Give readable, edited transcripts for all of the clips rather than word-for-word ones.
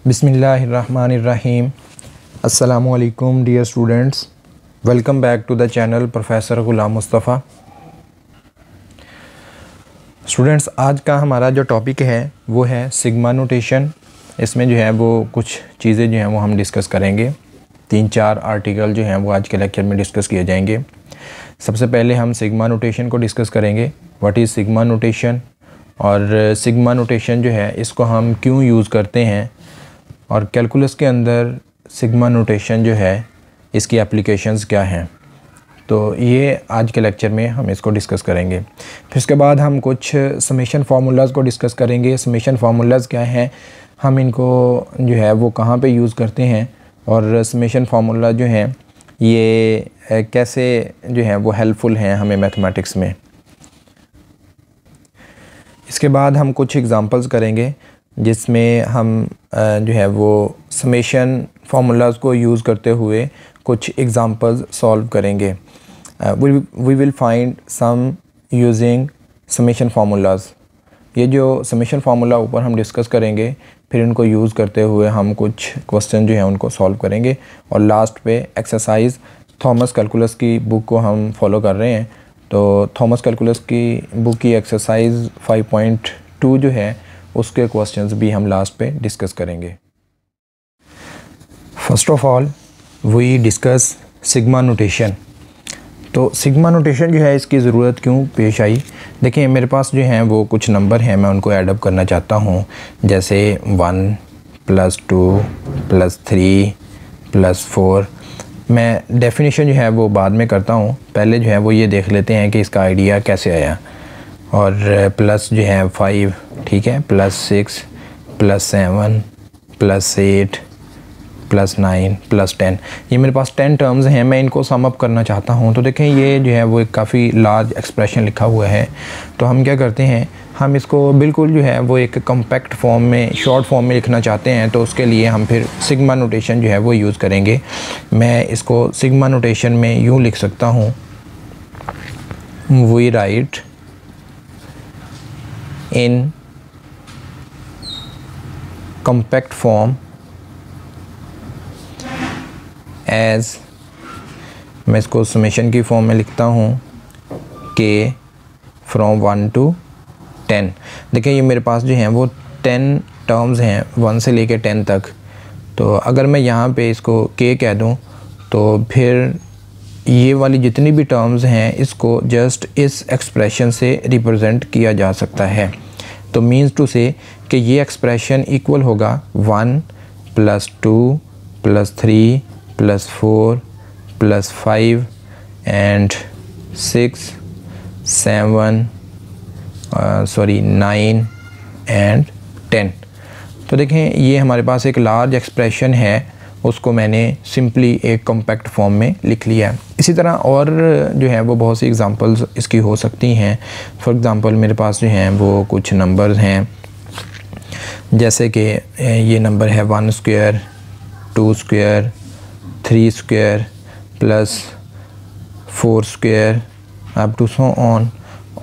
बिस्मिल्लाहिर्रहमानिर्रहीम। अस्सलामुअलैकुम dear students, welcome back to the channel professor Ghulam Mustafa. Students, आज का हमारा जो टॉपिक है वो है सिग्मा नोटेशन। इसमें जो है वो कुछ चीज़ें जो हैं वो हम डिस्कस करेंगे। 3-4 आर्टिकल जो हैं वो आज के लेक्चर में डिस्कस किए जाएंगे। सबसे पहले हम सिग्मा नोटेशन को डिस्कस करेंगे, व्हाट इज़ सिग्मा नोटेशन, और सिग्मा नोटेशन जो है इसको हम क्यों यूज़ करते हैं, और कैलकुलस के अंदर सिग्मा नोटेशन जो है इसकी एप्लीकेशंस क्या हैं। तो ये आज के लेक्चर में हम इसको डिस्कस करेंगे। फिर उसके बाद हम कुछ समेशन फार्मूलाज़ को डिस्कस करेंगे। समेशन फार्मूलाज़ क्या हैं, हम इनको जो है वो कहाँ पे यूज़ करते हैं, और समेशन फार्मूला जो हैं ये कैसे जो है वो हेल्पफुल हैं हमें मैथमेटिक्स में। इसके बाद हम कुछ एग्ज़ाम्पल्स करेंगे जिसमें हम जो है वो समेशन फार्मूलाज़ को यूज़ करते हुए कुछ एग्ज़ाम्पल्स सॉल्व करेंगे। We will find sum using summation formulas. ये जो समेशन फार्मूला ऊपर हम डिस्कस करेंगे, फिर इनको यूज़ करते हुए हम कुछ क्वेश्चन जो हैं उनको सॉल्व करेंगे, और लास्ट पे एक्सरसाइज थॉमस कैलकुलस की बुक को हम फॉलो कर रहे हैं। तो थॉमस कैलकुलस की बुक की एक्सरसाइज 5.2 जो है उसके क्वेश्चंस भी हम लास्ट पे डिस्कस करेंगे। First of all we discuss sigma notation. तो सिग्मा नोटेशन जो है इसकी ज़रूरत क्यों पेश आई। देखिए, मेरे पास जो हैं वो कुछ नंबर हैं, मैं उनको ऐड अप करना चाहता हूँ, जैसे 1 + 2 + 3 + 4। मैं डेफिनेशन जो है वो बाद में करता हूँ, पहले जो है वो ये देख लेते हैं कि इसका आइडिया कैसे आया। और प्लस जो है 5, ठीक है, +6 +7 +8 +9 +10। ये मेरे पास 10 टर्म्स हैं, मैं इनको सम अप करना चाहता हूँ। तो देखें, ये जो है वो एक काफ़ी लार्ज एक्सप्रेशन लिखा हुआ है। तो हम क्या करते हैं, हम इसको बिल्कुल जो है वो एक कम्पैक्ट फॉर्म में, शॉर्ट फॉर्म में लिखना चाहते हैं। तो उसके लिए हम फिर सिग्मा नोटेशन जो है वो यूज़ करेंगे। मैं इसको सिग्मा नोटेशन में यूँ लिख सकता हूँ, we write in compact form as, मैं इसको समेशन की फॉर्म में लिखता हूँ, k from 1 to 10। देखिए, ये मेरे पास जो हैं वो 10 टर्म्स हैं, 1 से लेके 10 तक। तो अगर मैं यहाँ पे इसको k कह दूँ तो फिर ये वाली जितनी भी टर्म्स हैं इसको जस्ट इस एक्सप्रेशन से रिप्रेजेंट किया जा सकता है। तो मीन्स टू से कि ये एक्सप्रेशन इक्वल होगा 1 + 2 + 3 + 4 + 5 and 6 7 9 and 10। तो देखें, ये हमारे पास एक लार्ज एक्सप्रेशन है, उसको मैंने सिंपली एक कॉम्पैक्ट फॉर्म में लिख लिया है। इसी तरह और जो है वो बहुत सी एग्जांपल्स इसकी हो सकती हैं। फॉर एग्ज़ाम्पल मेरे पास जो हैं वो कुछ नंबर्स हैं, जैसे कि ये नंबर है 1 square, 2 square, 3 square +4 square up to so on,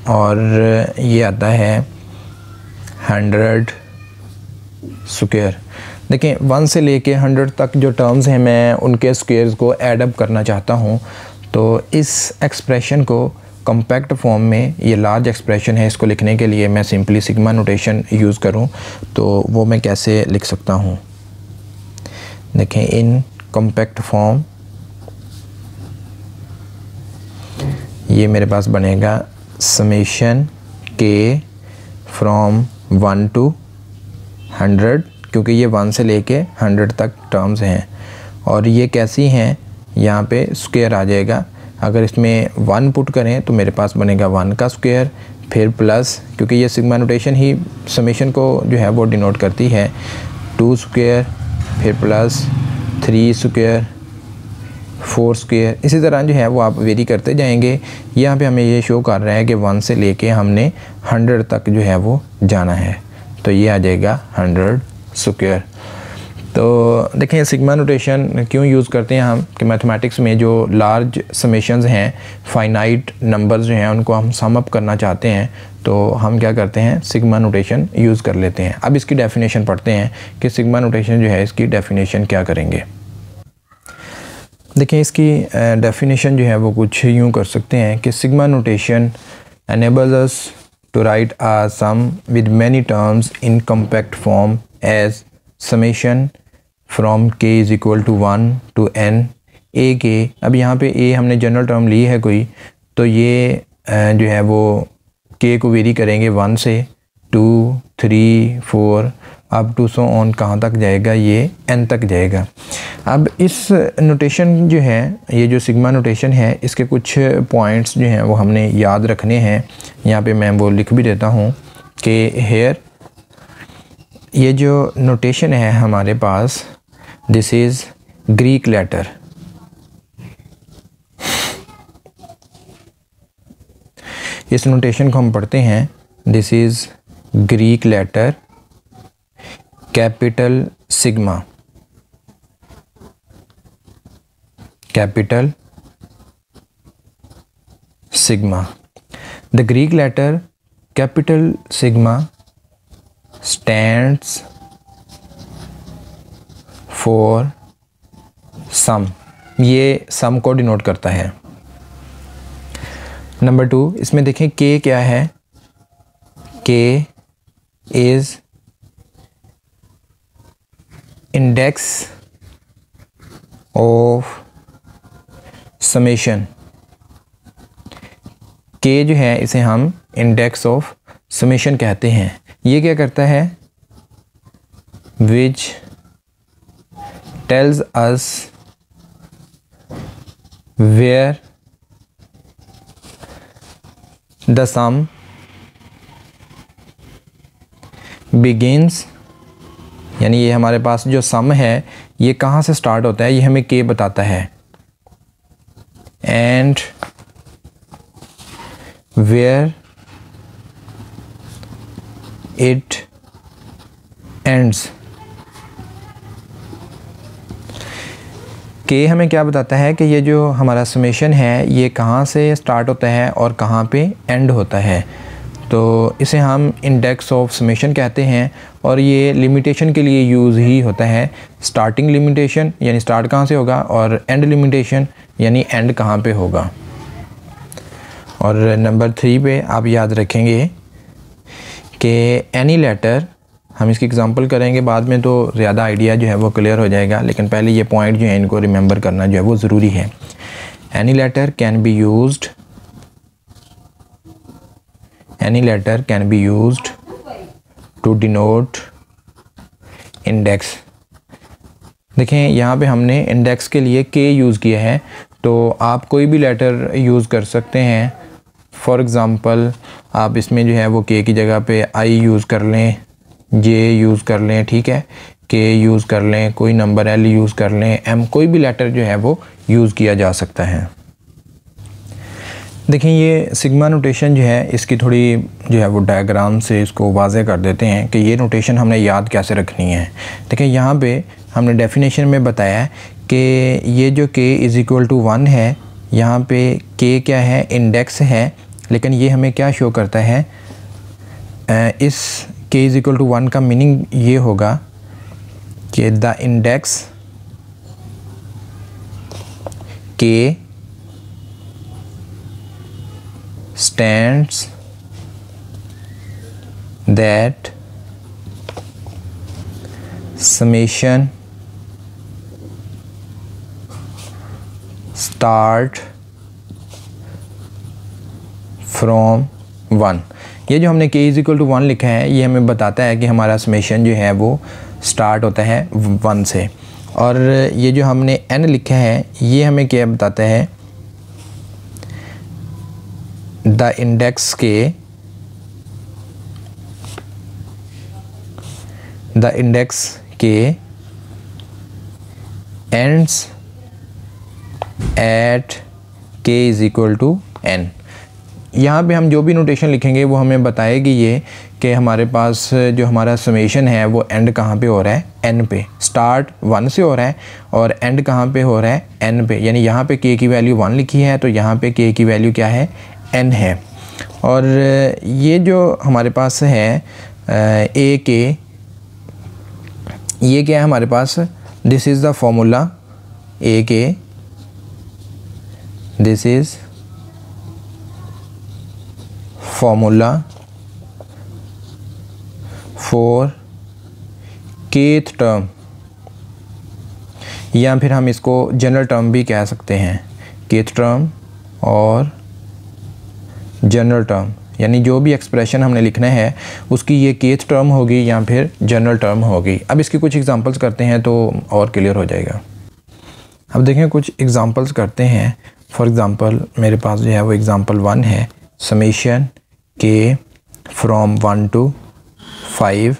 और ये आता है 100 स्क्वायर। देखिए, 1 से लेके 100 तक जो टर्म्स हैं मैं उनके स्क्वायर्स को ऐड अप करना चाहता हूँ। तो इस एक्सप्रेशन को कॉम्पैक्ट फॉर्म में, ये लार्ज एक्सप्रेशन है, इसको लिखने के लिए मैं सिंपली सिग्मा नोटेशन यूज़ करूँ तो वो मैं कैसे लिख सकता हूँ। देखें, इन कॉम्पैक्ट फॉर्म ये मेरे पास बनेगा समेशन k फ्रॉम 1 to 100, क्योंकि ये 1 से लेके 100 तक टर्म्स हैं। और ये कैसी हैं, यहाँ पे स्क्वायर आ जाएगा। अगर इसमें 1 पुट करें तो मेरे पास बनेगा 1 का स्क्वायर, फिर प्लस, क्योंकि ये सिग्मा नोटेशन ही समेशन को जो है वो डिनोट करती है, 2 स्क्वायर, फिर +3 स्क्वायर, 4 स्क्वायर। इसी तरह जो है वो आप वेरी करते जाएंगे। यहाँ पे हमें ये शो कर रहा है कि 1 से लेके हमने 100 तक जो है वो जाना है। तो ये आ जाएगा 100 स्क्वायर। तो देखें, सिग्मा नोटेशन क्यों यूज़ करते हैं हम, कि मैथमेटिक्स में जो लार्ज समेशंस हैं, फाइनाइट नंबर्स जो हैं उनको हम सम अप करना चाहते हैं, तो हम क्या करते हैं, सिग्मा नोटेशन यूज़ कर लेते हैं। अब इसकी डेफिनेशन पढ़ते हैं कि सिग्मा नोटेशन जो है इसकी डेफिनेशन क्या करेंगे। देखिए इसकी डेफिनेशन जो है वो कुछ यूँ कर सकते हैं कि sigma notation enables us to write a sum with many terms in compact form as summation from k is equal to 1 to n a k। अब यहाँ पे a हमने जनरल टर्म ली है कोई, तो ये जो है वो k को वेरी करेंगे 1 से 2 3 4 अप टू सो ऑन, कहाँ तक जाएगा, ये n तक जाएगा। अब इस नोटेशन जो है, ये जो सिग्मा नोटेशन है, इसके कुछ पॉइंट्स जो हैं वो हमने याद रखने हैं। यहाँ पे मैं वो लिख भी देता हूँ कि हेयर ये जो नोटेशन है हमारे पास, दिस इज़ ग्रीक लेटर। इस नोटेशन को हम पढ़ते हैं, this is Greek letter capital sigma, capital sigma. The Greek letter capital sigma stands for sum, ये सम को डिनोट करता है। नंबर 2, इसमें देखें के क्या है, के इज़ इंडेक्स ऑफ समेशन। के जो है इसे हम इंडेक्स ऑफ समेशन कहते हैं। ये क्या करता है, which tells us where the sum begins, यानी ये हमारे पास जो सम है ये कहाँ से स्टार्ट होता है, ये हमें के बताता है, एंड वेयर इट एंड्स। के हमें क्या बताता है कि ये जो हमारा समेशन है ये कहाँ से स्टार्ट होता है और कहाँ पे एंड होता है। तो इसे हम इंडेक्स ऑफ समेशन कहते हैं और ये लिमिटेशन के लिए यूज़ ही होता है। स्टार्टिंग लिमिटेशन यानी स्टार्ट कहाँ से होगा, और एंड लिमिटेशन यानी एंड कहाँ पे होगा। और नंबर 3 पे आप याद रखेंगे कि एनी लेटर, हम इसकी एग्जांपल करेंगे बाद में तो ज़्यादा आइडिया जो है वो क्लियर हो जाएगा, लेकिन पहले ये पॉइंट जो है इनको रिमेंबर करना जो है वो ज़रूरी है। Any letter can be used, any letter can be used to denote index। देखें यहाँ पे हमने इंडेक्स के लिए के यूज़ किया है, तो आप कोई भी लेटर यूज़ कर सकते हैं। फॉर एग्ज़ाम्पल आप इसमें जो है वो के की जगह पे आई यूज़ कर लें, जे यूज़ कर लें, ठीक है, के यूज़ कर लें, कोई नंबर एल यूज़ कर लें, एम, कोई भी लेटर जो है वो यूज़ किया जा सकता है। देखें ये सिग्मा नोटेशन जो है इसकी थोड़ी जो है वो डायग्राम से इसको वाज़े कर देते हैं कि ये नोटेशन हमने याद कैसे रखनी है। देखें यहाँ पे हमने डेफिनेशन में बताया है कि ये जो k इज़ इक्वल टू 1 है, यहाँ पे k क्या है, इंडेक्स है, लेकिन ये हमें क्या शो करता है, इस k इज़ इक्वल टू 1 का मीनिंग ये होगा कि the index k stands that summation start from 1। ये जो हमने k इज़ इक्वल टू 1 लिखा है ये हमें बताता है कि हमारा समेशन जो है वो स्टार्ट होता है 1 से, और ये जो हमने n लिखा है ये हमें क्या बताता है, the index k, the index k ends at k is equal to n। यहाँ पे हम जो भी नोटेशन लिखेंगे वो हमें बताएगी ये कि हमारे पास जो हमारा समेशन है वो एंड कहाँ पे हो रहा है, n पे। स्टार्ट 1 से हो रहा है और एंड कहाँ पे हो रहा है, n पे। यानी यहाँ पे k की वैल्यू 1 लिखी है तो यहाँ पे k की वैल्यू क्या है, n है। और ये जो हमारे पास है ए के, ये क्या है हमारे पास, दिस इज़ द फॉर्मूला ए के, this is formula for kth term, या फिर हम इसको जनरल टर्म भी कह सकते हैं, केथ टर्म और जनरल टर्म, यानी जो भी एक्सप्रेशन हमने लिखना है उसकी ये केथ टर्म होगी या फिर जनरल टर्म होगी। अब इसकी कुछ एग्जांपल्स करते हैं तो और क्लियर हो जाएगा। अब देखें कुछ एग्जांपल्स करते हैं। फॉर एग्ज़ाम्पल मेरे पास जो है वो एग्ज़ाम्पल 1 है, समेशन के फ्रॉम 1 to 5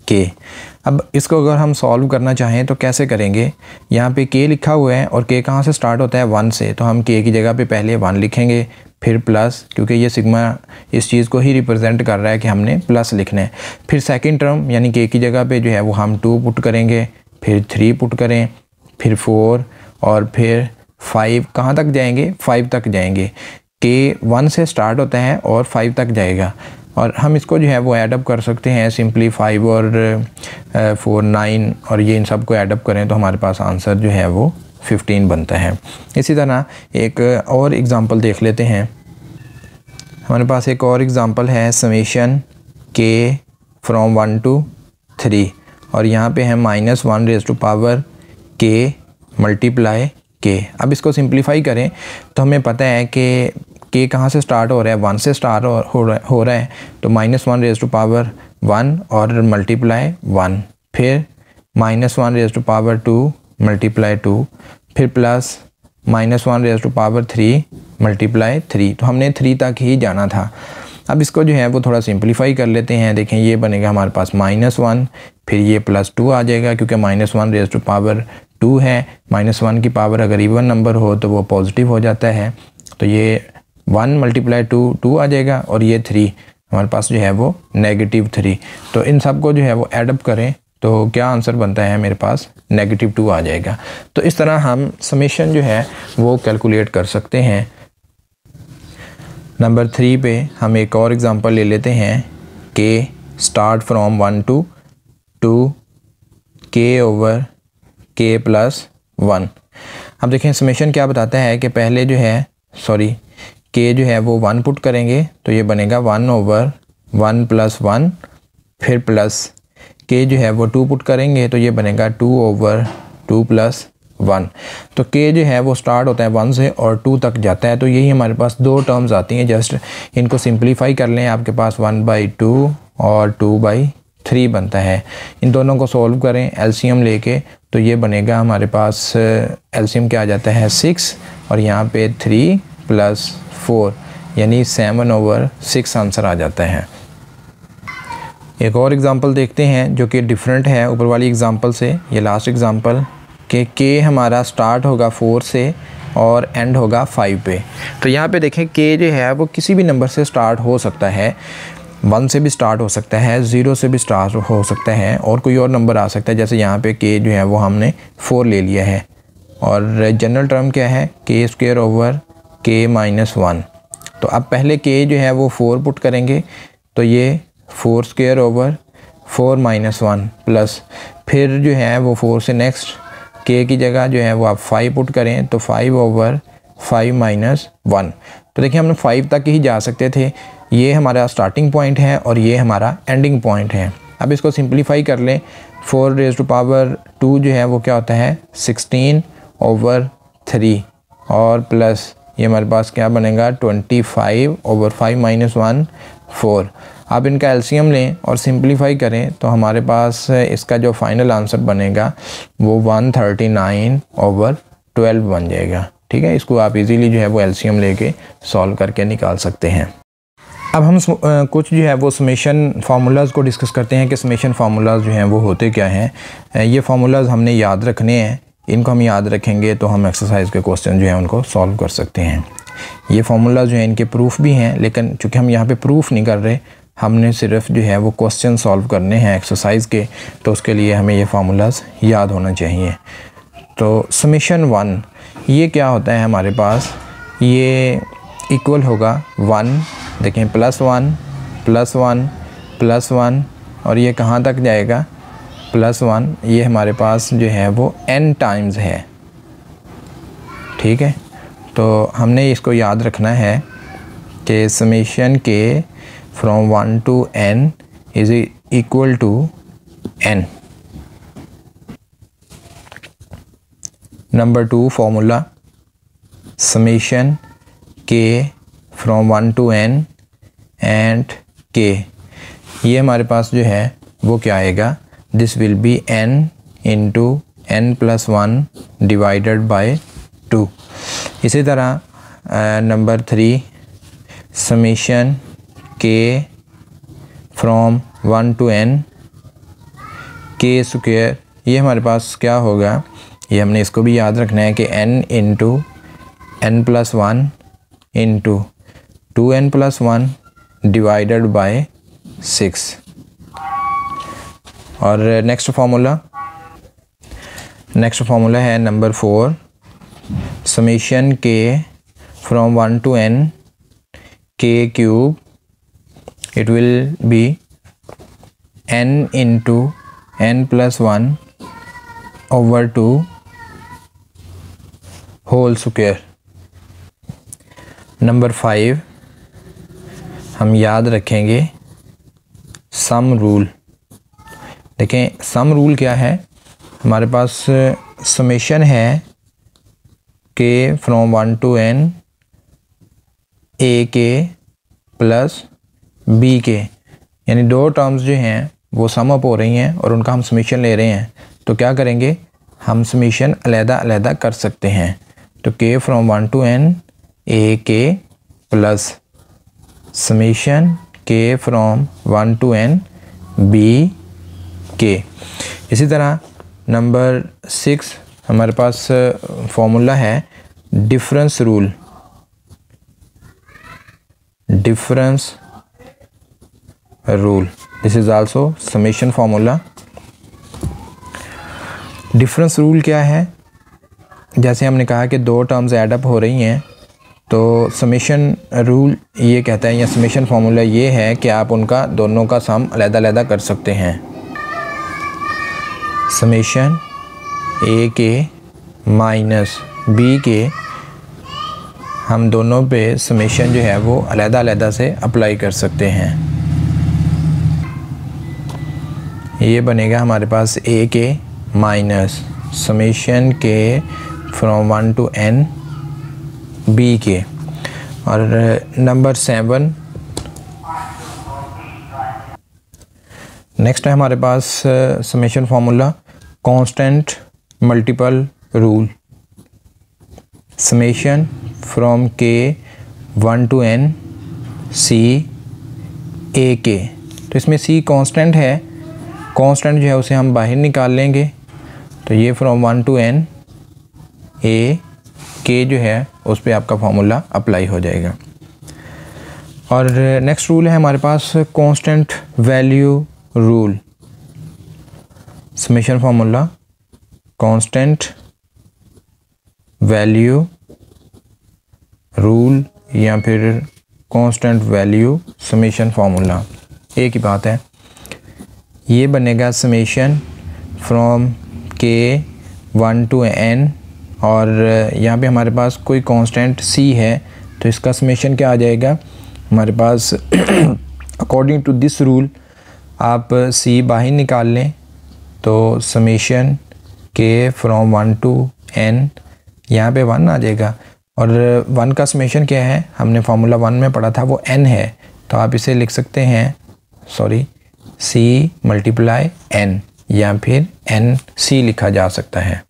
के। अब इसको अगर हम सॉल्व करना चाहें तो कैसे करेंगे, यहाँ पे के लिखा हुआ है और के कहाँ से स्टार्ट होता है, 1 से, तो हम के की जगह पे पहले 1 लिखेंगे, फिर प्लस, क्योंकि ये सिग्मा इस चीज़ को ही रिप्रेजेंट कर रहा है कि हमने प्लस लिखना है। फिर सेकंड टर्म यानी के की जगह पे जो है वो हम 2 पुट करेंगे, फिर 3 पुट करें, फिर 4 और फिर 5, कहाँ तक जाएंगे, 5 तक जाएंगे। के 1 से स्टार्ट होता है और 5 तक जाएगा, और हम इसको जो है वो ऐडअप कर सकते हैं सिंपली 5 और 4 9, और ये इन सब को ऐडअप करें तो हमारे पास आंसर जो है वो 15 बनता है। इसी तरह एक और एग्ज़ाम्पल देख लेते हैं। हमारे पास एक और एग्ज़ाम्पल है, समेशन के फ्रॉम 1 to 3, और यहाँ पे है -1 रेज़ टू पावर के मल्टीप्लाई के। अब इसको सिंप्लीफाई करें तो हमें पता है कि के कहाँ से स्टार्ट हो रहा है, 1 से स्टार्ट हो रहा है, तो -1 रेज़ टू पावर 1 और मल्टीप्लाई 1, फिर -1 रेज़ टू पावर 2 मल्टीप्लाई 2, फिर plus -1 raise to power 3 multiply 3। तो हमने 3 तक ही जाना था। अब इसको जो है वो थोड़ा सिंप्लीफाई कर लेते हैं। देखें ये बनेगा हमारे पास -1, फिर ये +2 आ जाएगा, क्योंकि -1 रेज़ टू पावर 2 है, -1 की पावर अगर इवन नंबर हो तो वो पॉजिटिव हो जाता है, तो ये 1 मल्टीप्लाई 2 आ जाएगा, और ये 3 हमारे पास जो है वो -3। तो इन सब को जो है वो एडअप करें तो क्या आंसर बनता है, मेरे पास -2 आ जाएगा। तो इस तरह हम समेशन जो है वो कैलकुलेट कर सकते हैं। नंबर 3 पे हम एक और एग्ज़ाम्पल ले लेते हैं, के स्टार्ट फ्रॉम 1 to 2 के ओवर के प्लस 1। अब देखें समेशन क्या बताता है कि पहले जो है के जो है वो 1 पुट करेंगे तो ये बनेगा 1 ओवर 1 + 1, फिर प्लस के जो है वो 2 पुट करेंगे तो ये बनेगा 2 ओवर 2 + 1। तो के जो है वो स्टार्ट होता है 1 से और 2 तक जाता है, तो यही हमारे पास 2 टर्म्स आती हैं। जस्ट इनको सिंप्लीफाई कर लें, आपके पास 1/2 और 2/3 बनता है। इन दोनों को सॉल्व करें एलसीएम लेके, तो ये बनेगा हमारे पास एलसीएम क्या आ जाता है 6, और यहाँ पे 3 + 4 यानी 7/6 आंसर आ जाता है। एक और एग्ज़ाम्पल देखते हैं जो कि डिफरेंट है ऊपर वाली एग्ज़ाम्पल से। ये लास्ट एग्ज़ाम्पल के हमारा स्टार्ट होगा 4 से और एंड होगा 5 पे। तो यहाँ पे देखें के जो है वो किसी भी नंबर से स्टार्ट हो सकता है, 1 से भी स्टार्ट हो सकता है, 0 से भी स्टार्ट हो सकता है, और कोई और नंबर आ सकता है। जैसे यहाँ पे के जो है वो हमने 4 ले लिया है, और जनरल टर्म क्या है, k² ओवर k - 1। तो अब पहले के जो है वो 4 पुट करेंगे तो ये 4² ओवर 4 - 1 प्लस, फिर जो है वो 4 से नेक्स्ट के की जगह जो है वो आप 5 पुट करें तो 5 ओवर 5 - 1। तो देखिए हमने 5 तक ही जा सकते थे, ये हमारा स्टार्टिंग पॉइंट है और ये हमारा एंडिंग पॉइंट है। अब इसको सिंप्लीफाई कर लें, 4 रेज़ टू पावर 2 जो है वो क्या होता है 16 ओवर 3, और प्लस ये हमारे पास क्या बनेगा 25 ओवर 5 - 1 4। आप इनका एलसीएम लें और सिंप्लीफाई करें तो हमारे पास इसका जो फाइनल आंसर बनेगा वो 139 ओवर 12 बन जाएगा। ठीक है, इसको आप इजीली जो है वो एलसीएम लेके सॉल्व करके निकाल सकते हैं। अब हम कुछ जो है वो समेशन फार्मूलाज़ को डिस्कस करते हैं कि समेशन फार्मूलाज़ जो हैं वो होते क्या हैं। ये फार्मूलाज़ हमने याद रखने हैं, इनको हम याद रखेंगे तो हम एक्सरसाइज के क्वेश्चन जो हैं उनको सॉल्व कर सकते हैं। ये फार्मूलाज़ जो हैं इनके प्रूफ भी हैं, लेकिन चूँकि हम यहाँ पे प्रूफ नहीं कर रहे, हमने सिर्फ जो है वो क्वेश्चन सॉल्व करने हैं एक्सरसाइज के, तो उसके लिए हमें ये फार्मूलाज़ याद होना चाहिए। तो समेशन 1 ये क्या होता है हमारे पास, ये इक्वल होगा 1 देखें +1 +1 +1 और ये कहाँ तक जाएगा +1, ये हमारे पास जो है वो n टाइम्स है। ठीक है, तो हमने इसको याद रखना है कि summation k from 1 to n is equal to n। Number 2 formula summation k from 1 to n and k, ये हमारे पास जो है वो क्या आएगा, this will be n into n+1 divided by 2। इसी तरह number 3 summation k from 1 to n k square, ये हमारे पास क्या होगा, ये हमने इसको भी याद रखना है कि n into n+1 into 2n+1 divided by 6। और नेक्स्ट फार्मूला है number 4 summation k from 1 to n k cube, it will be n into n+1 over 2 whole square. Number 5 हम याद रखेंगे सम रूल। देखें सम रूल क्या है, हमारे पास समेशन है k from 1 to n a k plus b k, यानी दो टर्म्स जो हैं वो सम अप हो रही हैं और उनका हम समेशन ले रहे हैं। तो क्या करेंगे, हम समेशन अलग-अलग कर सकते हैं। तो k from 1 to n a k plus summation k from 1 to n b k। इसी तरह नंबर 6 हमारे पास फॉर्मूला है difference rule. This is also summation formula. Difference rule क्या है, जैसे हमने कहा कि दो टर्म्स ऐड अप हो रही हैं, तो समेशन रूल ये कहता है या समेशन फार्मूला ये है कि आप उनका दोनों का सम अलग-अलग कर सकते हैं। समेशन ए के माइनस बी के, हम दोनों पे समेशन जो है वो अलग-अलग से अप्लाई कर सकते हैं। ये बनेगा हमारे पास a k minus summation k from 1 to n b k. और नंबर 7 नेक्स्ट है हमारे पास summation formula constant multiple rule. Summation from k 1 to n c a k, तो इसमें c कांस्टेंट है, कांस्टेंट जो है उसे हम बाहर निकाल लेंगे, तो ये from 1 to n a k जो है उस पर आपका फार्मूला अप्लाई हो जाएगा। और नेक्स्ट रूल है हमारे पास constant value rule. Summation formula constant value rule या फिर कांस्टेंट वैल्यू समेशन फार्मूला, एक ही बात है। ये बनेगा summation from k 1 to n, और यहाँ पे हमारे पास कोई कांस्टेंट c है, तो इसका समेशन क्या आ जाएगा हमारे पास अकॉर्डिंग टू दिस रूल आप c बाहर निकाल लें, तो summation k from 1 to n यहाँ पे 1 आ जाएगा। और 1 का समेशन क्या है, हमने फार्मूला 1 में पढ़ा था, वो n है, तो आप इसे लिख सकते हैं c मल्टीप्लाई n या फिर n c लिखा जा सकता है।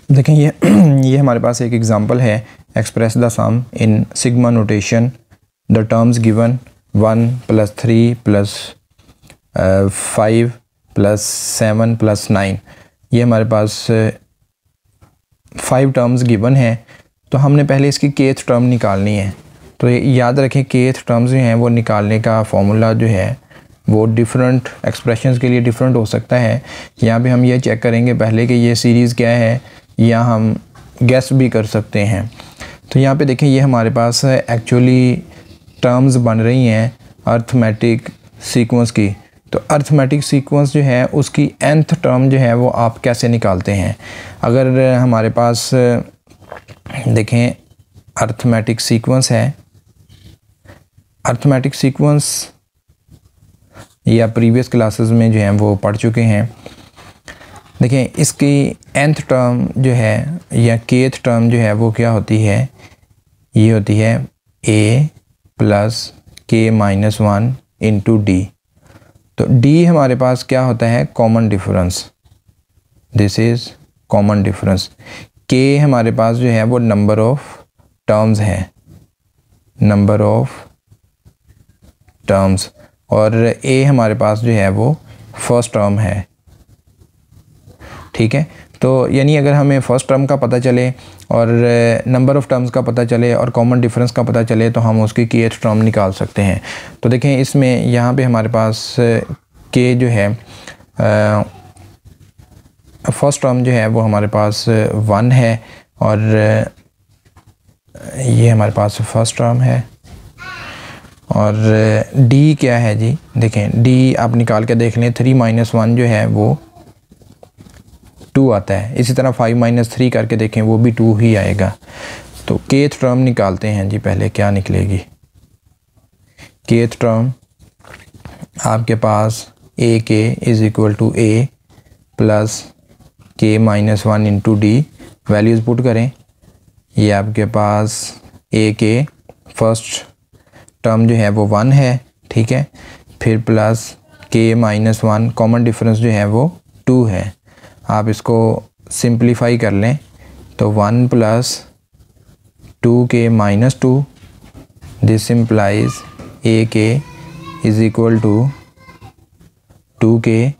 देखें ये हमारे पास एक एग्जांपल है, express the sum in sigma notation, the terms given 1 + 3 + 5 + 7 + 9। ये हमारे पास 5 टर्म्स गिवन है, तो हमने पहले इसकी kth टर्म निकालनी है। तो याद रखें kth टर्म्स जो हैं वो निकालने का फॉर्मूला जो है वो डिफरेंट एक्सप्रेशंस के लिए डिफरेंट हो सकता है। यहाँ पे हम ये चेक करेंगे पहले कि ये सीरीज़ क्या है, या हम गेस भी कर सकते हैं। तो यहाँ पे देखें ये हमारे पास एक्चुअली टर्म्स बन रही हैं अर्थमेटिक सीक्वेंस की, तो अर्थमेटिक सीक्वेंस जो है उसकी nth टर्म जो है वो आप कैसे निकालते हैं। अगर हमारे पास देखें अर्थमेटिक सीक्वेंस है, अर्थमेटिक सीक्वेंस या प्रीवियस क्लासेस में जो हैं वो पढ़ चुके हैं। देखें इसकी nth टर्म जो है या kth टर्म जो है वो क्या होती है, ये होती है a plus k minus 1 into D. तो d हमारे पास क्या होता है, common difference, this is common difference. k हमारे पास जो है वो नंबर ऑफ टर्म्स है, नंबर ऑफ टर्म्स, और a हमारे पास जो है वो फर्स्ट टर्म है। ठीक है, तो यानी अगर हमें फर्स्ट टर्म का पता चले और नंबर ऑफ़ टर्म्स का पता चले और कॉमन डिफरेंस का पता चले तो हम उसकी kth टर्म निकाल सकते हैं। तो देखें इसमें यहाँ पे हमारे पास k जो है फर्स्ट टर्म जो है वो हमारे पास 1 है, और ये हमारे पास फर्स्ट टर्म है, और d क्या है जी, देखें d आप निकाल के देख लें, 3 माइनस 1 जो है वो 2 आता है। इसी तरह 5 माइनस 3 करके देखें वो भी 2 ही आएगा। तो kth टर्म निकालते हैं जी, पहले क्या निकलेगी। kth टर्म आपके पास a k is equal to a plus k minus 1 into d, values put करें। ये आपके पास ए के फर्स्ट टर्म जो है वो 1 है, ठीक है, फिर plus k minus 1, common difference जो है वो 2 है। आप इसको सिंप्लीफाई कर लें तो 1 plus 2k minus 2, this implies a k is equal to 2k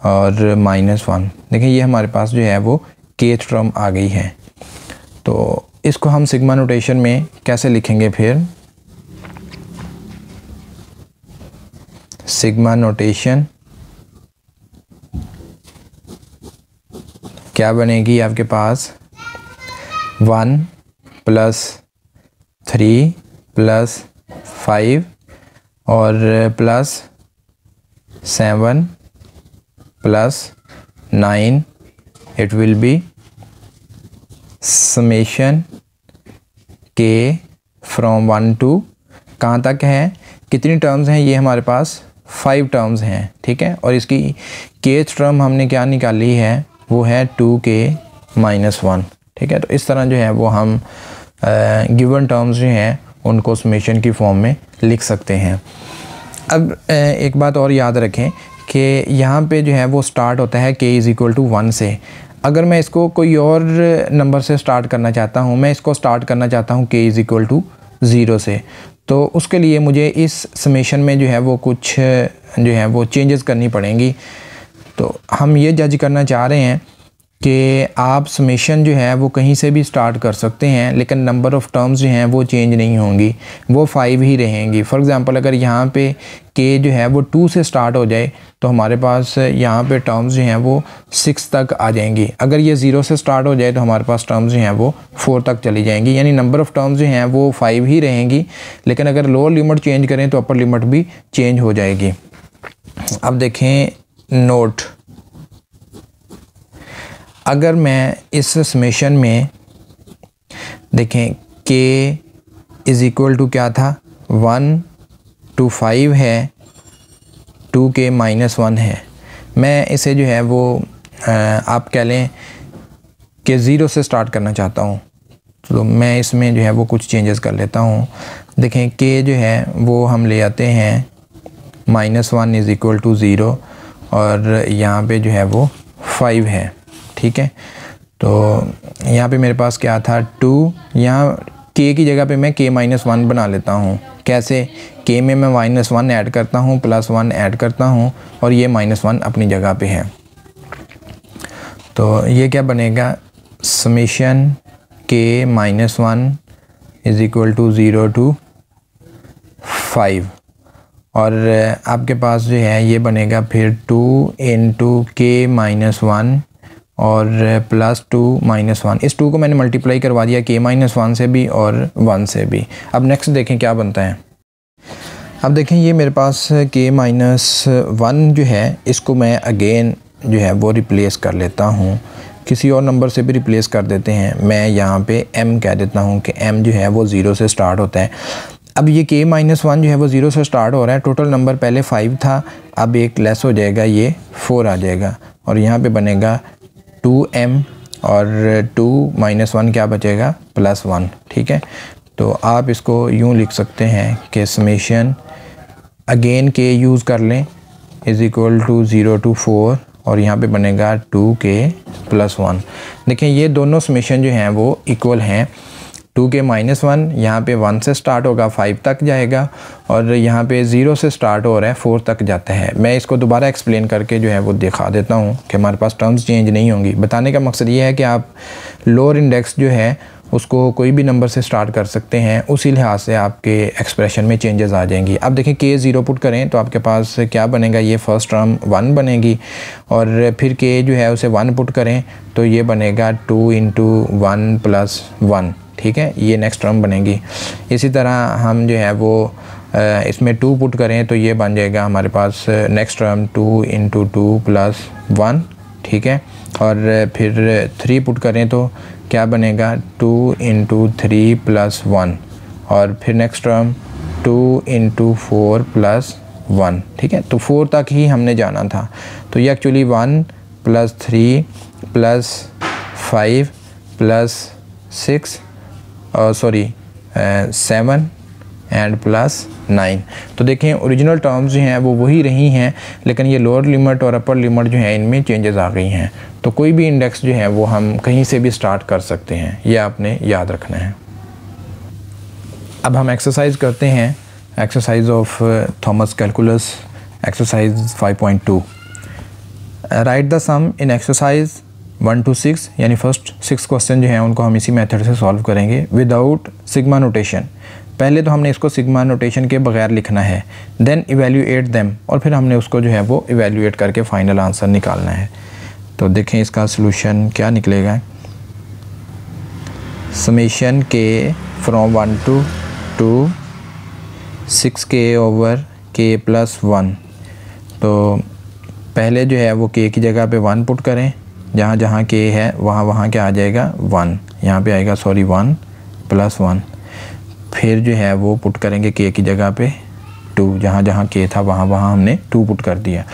और माइनस 1। देखें ये हमारे पास जो है वो kth टर्म आ गई है। तो इसको हम सिग्मा नोटेशन में कैसे लिखेंगे फिर, सिग्मा नोटेशन क्या बनेगी आपके पास, 1 प्लस 3 प्लस 5 और plus 7 plus 9, it will be summation k from 1 to कहाँ तक है, कितनी टर्म्स हैं, ये हमारे पास 5 टर्म्स हैं, ठीक है, और इसकी kth टर्म हमने क्या निकाली है, वो है 2k माइनस 1, ठीक है। तो इस तरह जो है वो हम गिवन टर्म्स जो हैं उनको समेशन की फॉर्म में लिख सकते हैं। अब एक बात और याद रखें कि यहाँ पे जो है वो स्टार्ट होता है k इज़ इक्वल टू 1 से। अगर मैं इसको कोई और नंबर से स्टार्ट करना चाहता हूँ, मैं इसको स्टार्ट करना चाहता हूँ k इज़ इक्वल टू 0 से, तो उसके लिए मुझे इस समेशन में जो है वो कुछ जो है वो चेंजेस करनी पड़ेंगी। तो हम ये जज करना चाह रहे हैं कि आप समेशन जो है वो कहीं से भी स्टार्ट कर सकते हैं, लेकिन नंबर ऑफ़ टर्म्स जो हैं वो चेंज नहीं होंगी, वो 5 ही रहेंगी। फॉर एग्ज़ाम्पल अगर यहाँ पे k जो है वो 2 से स्टार्ट हो जाए तो हमारे पास यहाँ पे टर्म्स जो हैं वो 6 तक आ जाएंगी। अगर ये 0 से स्टार्ट हो जाए तो हमारे पास टर्म्स जो हैं वो 4 तक चली जाएंगी, यानी नंबर ऑफ़ टर्म्स जो हैं वो 5 ही रहेंगी, लेकिन अगर लोअर लिमिट चेंज करें तो अपर लिमिट भी चेंज हो जाएगी। अब देखें नोट, अगर मैं इस समेशन में देखें k इज़ इक्वल टू क्या था, 1 to 5 है, 2k माइनस 1 है, मैं इसे जो है वो आप कह लें कि 0 से स्टार्ट करना चाहता हूँ, तो मैं इसमें जो है वो कुछ चेंजेस कर लेता हूँ। देखें k जो है वो हम ले आते हैं -1 इज़ इक्वल टू 0, और यहाँ पे जो है वो 5 है, ठीक है। तो यहाँ पे मेरे पास क्या था 2, यहाँ k की जगह पे मैं k माइनस 1 बना लेता हूँ। कैसे, k में मैं -1 ऐड करता हूँ, +1 ऐड करता हूँ, और ये -1 अपनी जगह पे है। तो ये क्या बनेगा, summation k minus 1 is equal to 0 to 5, और आपके पास जो है ये बनेगा फिर 2 इंटू k माइनस 1 और +2 -1। इस 2 को मैंने मल्टीप्लाई करवा दिया k माइनस 1 से भी और 1 से भी। अब नेक्स्ट देखें क्या बनता है। अब देखें ये मेरे पास k माइनस 1 जो है इसको मैं अगेन जो है वो रिप्लेस कर लेता हूँ, किसी और नंबर से भी रिप्लेस कर देते हैं। मैं यहाँ पे m कह देता हूँ कि m जो है वो 0 से स्टार्ट होता है। अब ये k माइनस 1 जो है वो 0 से स्टार्ट हो रहा है। टोटल नंबर पहले 5 था, अब एक लेस हो जाएगा, ये 4 आ जाएगा और यहाँ पे बनेगा 2m और 2 माइनस 1 क्या बचेगा +1। ठीक है, तो आप इसको यूँ लिख सकते हैं कि समेशन अगेन k यूज़ कर लें इज़ इक्वल टू 0 to 4 और यहाँ पे बनेगा 2k + 1। देखें ये दोनों समेशन जो हैं वो इक्वल हैं। 2k माइनस 1 यहाँ पे 1 से स्टार्ट होगा 5 तक जाएगा और यहाँ पे 0 से स्टार्ट हो रहा है 4 तक जाता है। मैं इसको दोबारा एक्सप्लेन करके जो है वो दिखा देता हूँ कि हमारे पास टर्म्स चेंज नहीं होंगी। बताने का मकसद ये है कि आप लोअर इंडेक्स जो है उसको कोई भी नंबर से स्टार्ट कर सकते हैं, उसी लिहाज से आपके एक्सप्रेशन में चेंजेस आ जाएंगी। अब देखें k 0 पुट करें तो आपके पास क्या बनेगा, ये फर्स्ट टर्म 1 बनेगी और फिर k जो है उसे 1 पुट करें तो ये बनेगा 2 × 1 + 1। ठीक है, ये नेक्स्ट टर्म बनेगी। इसी तरह हम जो है वो इसमें 2 पुट करें तो ये बन जाएगा हमारे पास नेक्स्ट टर्म 2 × 2 + 1। ठीक है, और फिर 3 पुट करें तो क्या बनेगा 2 × 3 + 1 और फिर नेक्स्ट टर्म 2 × 4 + 1। ठीक है, तो 4 तक ही हमने जाना था। तो ये एक्चुअली 1 + 3 + 5 + 6 7 एंड +9। तो देखें ओरिजिनल टर्म्स जो हैं वो वही रही हैं, लेकिन ये लोअर लिमिट और अपर लिमिट जो है इनमें चेंजेस आ गई हैं। तो कोई भी इंडेक्स जो है वो हम कहीं से भी स्टार्ट कर सकते हैं, ये आपने याद रखना है। अब हम एक्सरसाइज करते हैं, exercise of Thomas calculus, exercise 5.2। Write the sum in exercise 1 to 6, यानी फर्स्ट 6 क्वेश्चन जो हैं उनको हम इसी मेथड से सॉल्व करेंगे विदाउट सिग्मा नोटेशन। पहले तो हमने इसको सिग्मा नोटेशन के बगैर लिखना है, देन इवेल्यूएट देम और फिर हमने उसको जो है वो इवेल्यूएट करके फाइनल आंसर निकालना है। तो देखें इसका सलूशन क्या निकलेगा। Summation k from 1 to 2 6k/k + 1। तो पहले जो है वो k की जगह पे 1 पुट करें, जहाँ जहाँ k है वहाँ वहाँ क्या आ जाएगा 1, यहाँ पे आएगा 1 + 1। फिर जो है वो पुट करेंगे k की जगह पे 2, जहाँ जहाँ k था वहाँ वहाँ हमने 2 पुट कर दिया।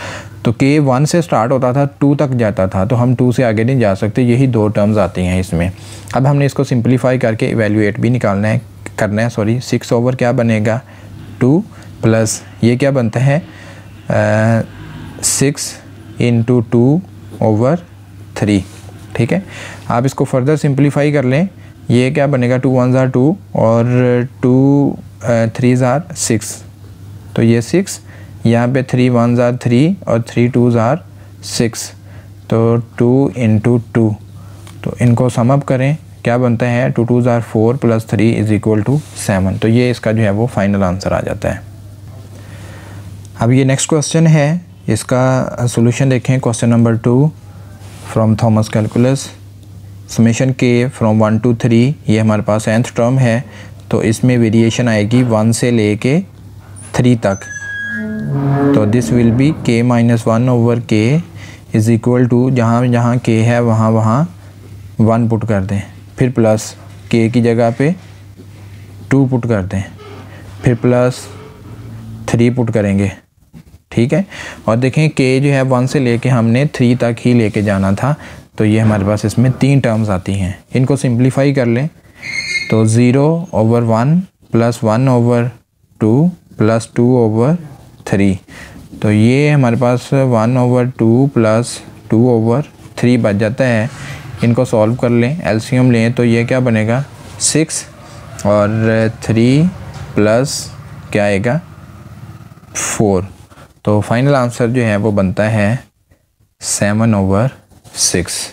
तो k 1 से स्टार्ट होता था 2 तक जाता था, तो हम 2 से आगे नहीं जा सकते, यही 2 टर्म्स आती हैं इसमें। अब हमने इसको सिंप्लीफाई करके इवेल्यूएट भी निकालना है, करना है 6 ओवर क्या बनेगा 2 प्लस ये क्या बनता है 6 × 2/3। ठीक है, आप इसको फर्दर सिंप्लीफाई कर लें, ये क्या बनेगा 2 1s are 2 और 2 3s are 6। तो ये 6, यहाँ पे 3 1s are 3 और 3 2s are 6, तो 2 × 2। तो इनको सम अप करें, क्या बनता है 2 2s are 4 + 3 = 7। तो ये इसका जो है वो फाइनल आंसर आ जाता है। अब ये नेक्स्ट क्वेश्चन है, इसका सॉल्यूशन देखें। Question number 2 from Thomas calculus. Summation k from 1 to 3, ये हमारे पास nth टर्म है, तो इसमें वेरिएशन आएगी 1 से लेके 3 तक। तो this will be k - 1/k is equal to, जहाँ जहाँ k है वहाँ वहाँ 1 पुट कर दें, फिर प्लस k की जगह पे 2 पुट कर दें, फिर प्लस 3 पुट करेंगे। ठीक है, और देखें k जो है 1 से लेके हमने 3 तक ही लेके जाना था, तो ये हमारे पास इसमें 3 टर्म्स आती हैं। इनको सिंप्लीफाई कर लें तो 0/1 + 1/2 + 2/3। तो ये हमारे पास 1/2 + 2/3 बच जाता है। इनको सॉल्व कर लें, एलसीएम लें, तो ये क्या बनेगा 6 और 3 प्लस क्या आएगा 4। तो फाइनल आंसर जो है वो बनता है 7/6।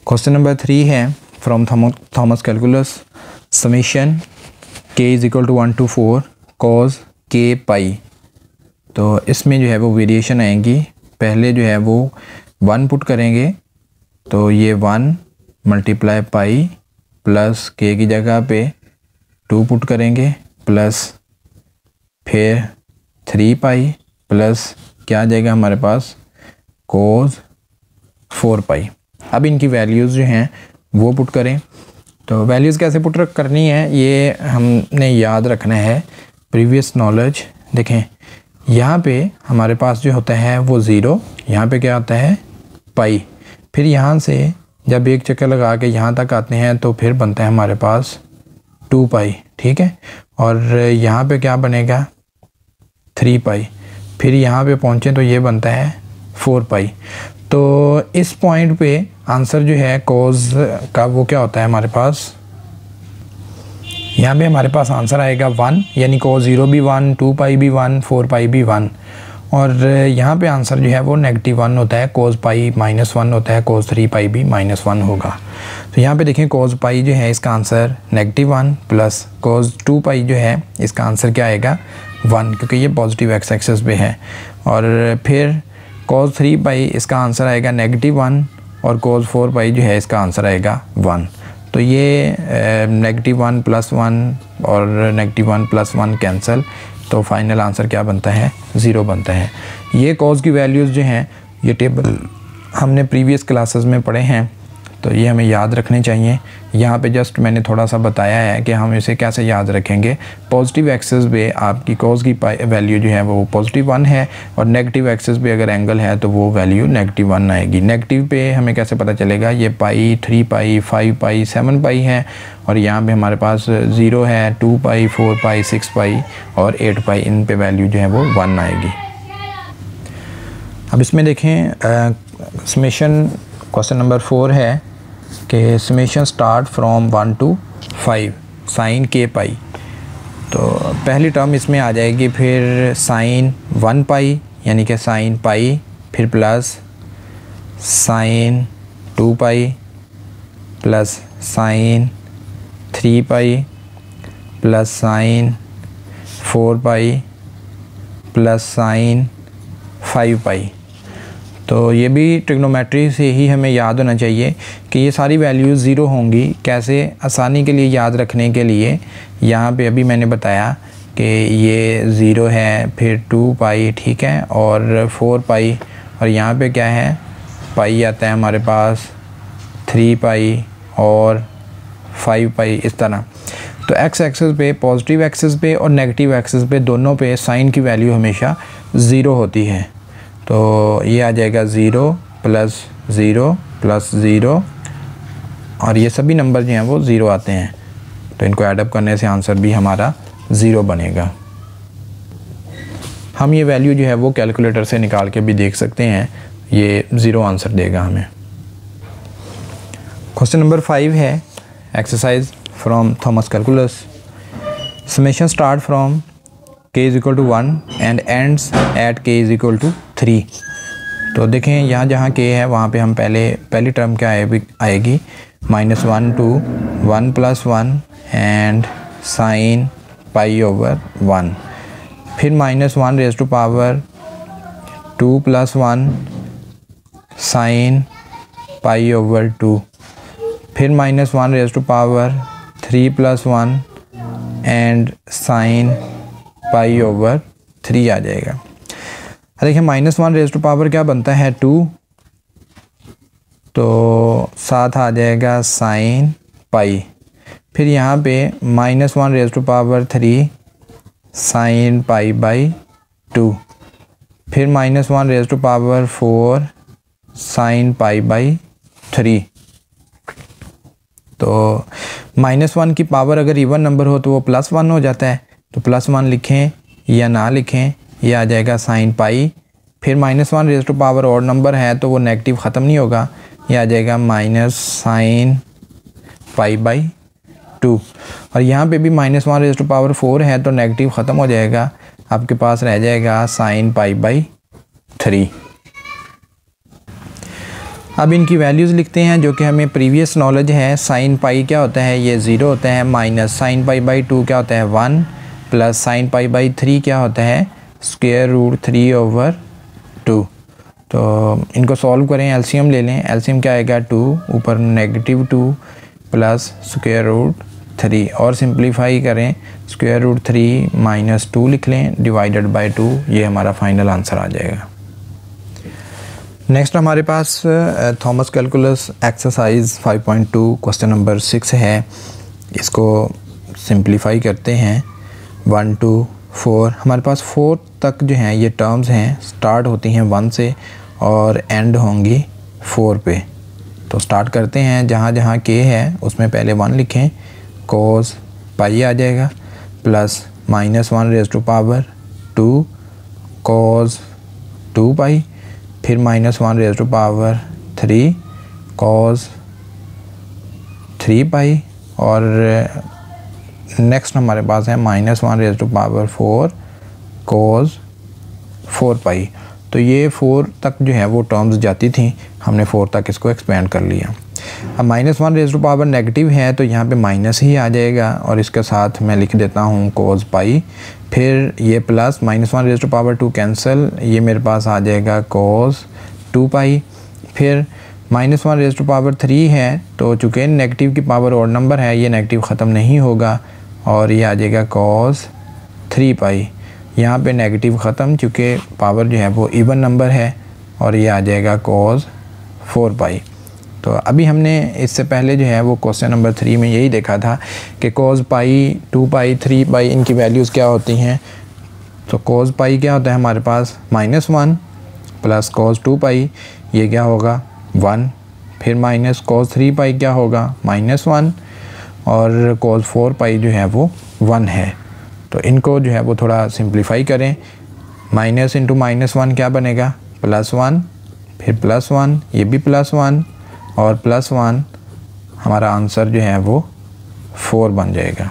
क्वेश्चन नंबर 3 है from Thomas calculus. Summation k = 1 to 4 cos k π। तो इसमें जो है वो वेरिएशन आएंगी। पहले जो है वो 1 पुट करेंगे, तो ये 1 × π प्लस k की जगह पे 2 पुट करेंगे प्लस फिर 3 पाई प्लस क्या आ जाएगा हमारे पास कोस 4 पाई। अब इनकी वैल्यूज़ जो हैं वो पुट करें। तो वैल्यूज़ कैसे पुट करनी है ये हमने याद रखना है, प्रीवियस नॉलेज। देखें यहाँ पे हमारे पास जो होता है वो ज़ीरो, यहाँ पे क्या होता है पाई, फिर यहाँ से जब एक चक्कर लगा के यहाँ तक आते हैं तो फिर बनता है हमारे पास 2 पाई, ठीक है। और यहाँ पे क्या बनेगा 3 पाई, फिर यहाँ पे पहुँचे तो ये बनता है 4 पाई। तो इस पॉइंट पे आंसर जो है कोस का वो क्या होता है हमारे पास, यहाँ पे हमारे पास आंसर आएगा 1, यानी कोस 0 भी 1, 2 पाई भी 1, 4 पाई भी 1। और यहाँ पे आंसर जो है वो -1 होता है, कोस पाई -1 होता है, कोस 3 पाई भी -1 होगा। तो यहाँ पे देखें कोस पाई जो है इसका आंसर -1 प्लस कोस 2 पाई जो है इसका आंसर क्या आएगा 1, क्योंकि ये पॉजिटिव एक्स एक्सिस पे है। और फिर कोस 3 पाई इसका आंसर आएगा -1 और कोस 4 पाई जो है इसका आंसर आएगा 1। तो ये -1 + 1 और -1 + 1 कैंसिल, तो फाइनल आंसर क्या बनता है 0 बनता है। ये कोस की वैल्यूज़ जो हैं ये टेबल हमने प्रीवियस क्लासेस में पढ़े हैं, तो ये हमें याद रखने चाहिए। यहाँ पे जस्ट मैंने थोड़ा सा बताया है कि हम इसे कैसे याद रखेंगे। पॉजिटिव एक्सिस पे आपकी कोस की वैल्यू जो है वो +1 है और नेगेटिव एक्सिस पे अगर एंगल है तो वो वैल्यू -1 आएगी। नेगेटिव पे हमें कैसे पता चलेगा, ये पाई 3 पाई 5 पाई 7 पाई है और यहाँ पे हमारे पास 0 है, 2 पाई 4 पाई 6 पाई और 8 पाई, इन पे वैल्यू जो है वो 1 आएगी। अब इसमें देखें समेशन क्वेश्चन नंबर 4 है कि summation start from 1 to 5 sine k pi. तो पहली टर्म इसमें आ जाएगी, फिर साइन 1 पाई यानी कि साइन पाई, फिर plus sign 2 pi plus sign 3 pi plus sign 4 pi plus sign 5 पाई। तो ये भी ट्रिग्नोमेट्री से ही हमें याद होना चाहिए कि ये सारी वैल्यूज़ 0 होंगी। कैसे, आसानी के लिए याद रखने के लिए यहाँ पे अभी मैंने बताया कि ये 0 है, फिर 2 पाई, ठीक है, और 4 पाई, और यहाँ पे क्या है पाई आता है हमारे पास 3 पाई और 5 पाई, इस तरह। तो एक्स एक्सिस पे, पॉजिटिव एक्सिस पे और नेगेटिव एक्सिस पे दोनों पे साइन की वैल्यू हमेशा 0 होती है। तो ये आ जाएगा 0 + 0 + 0 और ये सभी नंबर जो हैं वो 0 आते हैं, तो इनको ऐडअप करने से आंसर भी हमारा 0 बनेगा। हम ये वैल्यू जो है वो कैलकुलेटर से निकाल के भी देख सकते हैं, ये 0 आंसर देगा हमें। क्वेश्चन नंबर 5 है exercise from Thomas calculus. Summation start from k = 1 and ends at k = 3। तो देखें यहाँ जहाँ k है वहाँ पे हम पहली टर्म क्या आएगी -1 to 1 + 1 एंड साइन π/1, फिर -1 raised to power 2 + 1 साइन π/2, फिर -1 raised to power 3 + 1 and sign π/3 आ जाएगा। देखिए -1 raised to power क्या बनता है 2, तो साथ आ जाएगा साइन पाई, फिर यहाँ पे -1 raised to power 3 साइन π/2, फिर -1 raised to power 4 साइन π/3। तो -1 की पावर अगर इवन नंबर हो तो वो +1 हो जाता है, तो +1 लिखें या ना लिखें, ये आ जाएगा साइन पाई। फिर -1 raised to power odd number है तो वो नेगेटिव ख़त्म नहीं होगा, ये आ जाएगा -साइन π/2। और यहाँ पे भी -1 raised to power 4 है तो नेगेटिव ख़त्म हो जाएगा, आपके पास रह जाएगा साइन π/3। अब इनकी वैल्यूज़ लिखते हैं जो कि हमें प्रीवियस नॉलेज है। साइन पाई क्या होता है, ये 0 होता है, माइनस साइन π/2 क्या होता है 1, प्लस साइन π/3 क्या होता है √3/2। तो इनको सॉल्व करें, एलसीएम ले लें। एलसीएम क्या आएगा 2, ऊपर -2 प्लस 3 और सिंप्लीफाई करें, स्क्वायर रूट 3 माइनस 2 लिख लें डिवाइडेड बाय 2, ये हमारा फाइनल आंसर आ जाएगा। नेक्स्ट हमारे पास Thomas calculus exercise 5.2 question number 6 है। इसको सिंप्लीफाई करते हैं। 1 2 4, हमारे पास 4 तक जो हैं ये टर्म्स हैं, स्टार्ट होती हैं 1 से और एंड होंगी 4 पे। तो स्टार्ट करते हैं, जहाँ जहाँ के है उसमें पहले 1 लिखें, कोस पाई आ जाएगा, प्लस -1 रेज़ टू पावर 2 कोस 2 पाई, फिर -1 रेज़ टू पावर 3 कोस 3 पाई, और नेक्स्ट हमारे पास है -1 रेज़ टू पावर 4 कोस 4 पाई। तो ये 4 तक जो है वो टर्म्स जाती थी, हमने 4 तक इसको एक्सपेंड कर लिया। अब -1 रेज़ टू पावर नेगेटिव है तो यहाँ पे माइनस ही आ जाएगा, और इसके साथ मैं लिख देता हूँ कोस पाई, फिर ये plus -1 raise to power 2 cancel, ये मेरे पास आ जाएगा कोस 2 पाई, फिर -1 रेज़ टू पावर 3 है तो चूँकि नेगेटिव की पावर और नंबर है, ये नेगेटिव ख़त्म नहीं होगा, और ये आ जाएगा कोस 3 पाई। यहाँ पे नेगेटिव ख़त्म, चूँकि पावर जो है वो इवन नंबर है, और ये आ जाएगा कोस 4 पाई। तो अभी हमने इससे पहले जो है वो क्वेश्चन नंबर 3 में यही देखा था कि कोस पाई 2 पाई 3 पाई इनकी वैल्यूज़ क्या होती हैं। तो कोस पाई क्या होता है हमारे पास -1 प्लस कोस 2 पाई, ये क्या होगा 1, फिर माइनस कोस 3 पाई क्या होगा -1, और कोस 4 पाई जो है वो 1 है। तो इनको जो है वो थोड़ा सिंप्लीफाई करें, माइनस इंटू -1 क्या बनेगा +1, फिर +1, ये भी +1 और +1, हमारा आंसर जो है वो 4 बन जाएगा।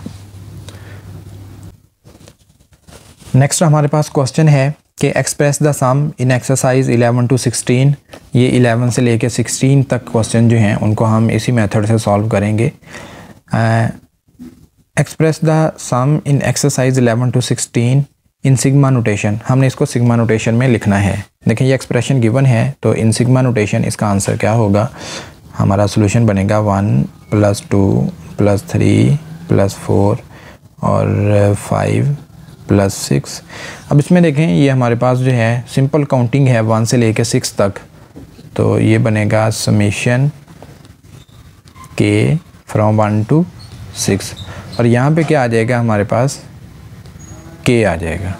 नेक्स्ट हमारे पास क्वेश्चन है कि express the sum in exercise 11 to 16। ये 11 से लेके 16 तक क्वेश्चन जो हैं उनको हम इसी मेथड से सॉल्व करेंगे। Express the sum in exercise 11 to 16 in sigma notation, हमने इसको सिग्मा नोटेशन में लिखना है। देखिए ये एक्सप्रेशन गिवन है, तो इन सिग्मा नोटेशन इसका आंसर क्या होगा, हमारा सोल्यूशन बनेगा 1 + 2 + 3 + 4 और 5 + 6। अब इसमें देखें ये हमारे पास जो है सिंपल काउंटिंग है 1 से लेके 6 तक, तो ये बनेगा समेशन के फ्रॉम 1 to 6, और यहाँ पे क्या आ जाएगा हमारे पास के आ जाएगा।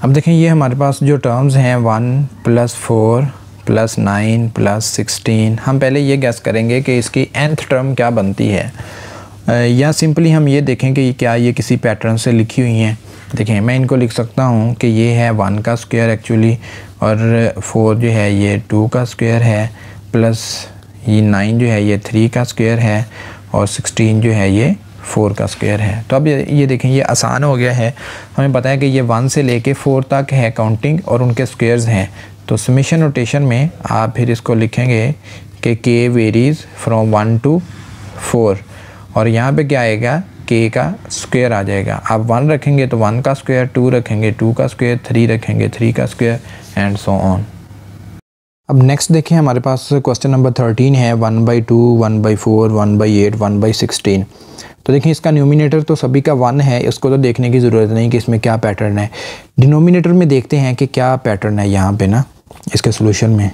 अब देखें ये हमारे पास जो टर्म्स हैं 1 + 4 + 9 + 16, हम पहले ये गैस करेंगे कि इसकी nth टर्म क्या बनती है, या सिंपली हम ये देखें कि क्या ये किसी पैटर्न से लिखी हुई हैं। देखें मैं इनको लिख सकता हूँ कि ये है 1 का स्क्वायर एक्चुअली, और 4 जो है ये 2 का स्क्वायर है, प्लस ये 9 जो है ये 3 का स्क्वायर है, और 16 जो है ये 4 का स्क्वायर है। तो अब ये देखें ये आसान हो गया है, हमें पता है कि ये 1 से लेके 4 तक है काउंटिंग और उनके स्क्वायर्स हैं। तो समेशन नोटेशन में आप फिर इसको लिखेंगे कि के वेरीज़ फ्रॉम 1 to 4, और यहाँ पे क्या आएगा के का स्क्वायर आ जाएगा। आप 1 रखेंगे तो 1 का स्क्वायर, 2 रखेंगे 2 का स्क्वायर, 3 रखेंगे 3 का स्क्वायर, एंड सो ऑन। अब नेक्स्ट देखें हमारे पास क्वेश्चन नंबर 13 है 1/2 1/4 1/8 1/16। तो देखिए इसका न्यूमिनेटर तो सभी का 1 है, इसको तो देखने की ज़रूरत नहीं कि इसमें क्या पैटर्न है। डिनोमिनेटर में देखते हैं कि क्या पैटर्न है यहाँ पे ना इसके सोल्यूशन में।